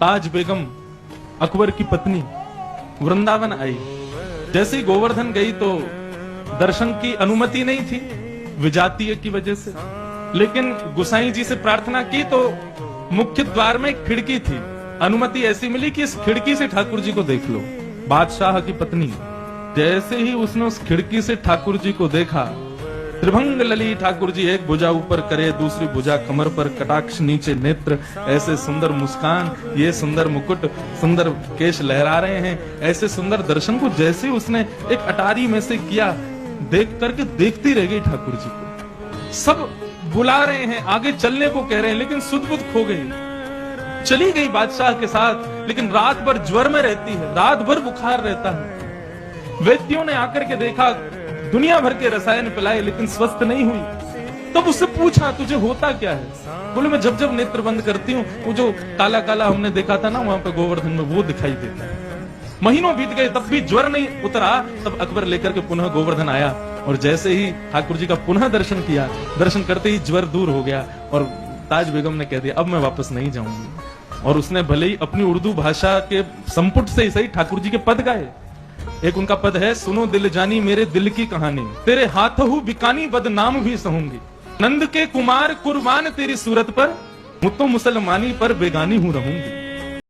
ताज बेगम अकबर की पत्नी वृंदावन आई। जैसे ही गोवर्धन गई तो दर्शन की अनुमति नहीं थी विजातीय की वजह से, लेकिन गुसाई जी से प्रार्थना की तो मुख्य द्वार में एक खिड़की थी, अनुमति ऐसी मिली कि इस खिड़की से ठाकुर जी को देख लो। बादशाह की पत्नी जैसे ही उसने उस खिड़की से ठाकुर जी को देखा, त्रिभंग लली ठाकुर जी, एक भुजा ऊपर करे, दूसरी भुजा कमर पर, कटाक्ष नीचे नेत्र, ऐसे सुंदर मुस्कान, ये सुंदर मुकुट, सुंदर केश लहरा रहे हैं, ऐसे सुंदर दर्शन को जैसे उसने एक अटारी में से किया, देख करके देखती रह गई ठाकुर जी को। सब बुला रहे हैं, आगे चलने को कह रहे हैं, लेकिन सुध-बुध खो गई। चली गई बादशाह के साथ, लेकिन रात भर ज्वर में रहती है, रात भर बुखार रहता है। वैद्यों ने आकर के देखा, दुनिया भर के रसायन पिलाए, लेकिन स्वस्थ नहीं हुई। तब उससे पूछा तुझे होता क्या है? बोले मैं जब जब नेत्र बंद करती हूँ, वो जो काला काला हमने देखा था ना वहां पे गोवर्धन में, वो दिखाई देता है। महीनों बीत गए तब भी ज्वर नहीं उतरा। तब अकबर लेकर के पुनः गोवर्धन आया, और जैसे ही ठाकुर जी का पुनः दर्शन किया, दर्शन करते ही ज्वर दूर हो गया, और ताज बेगम ने कह दिया अब मैं वापस नहीं जाऊंगी। और उसने भले ही अपनी उर्दू भाषा के संपुट से ही सही ठाकुर जी के पद गाए। एक उनका पद है, सुनो दिल जानी मेरे दिल की कहानी, तेरे हाथों बिकानी बदनाम भी सहूंगी, नंद के कुमार कुर्बान तेरी सूरत पर, मुझ तो मुसलमानी पर बेगानी हूं रहूंगी।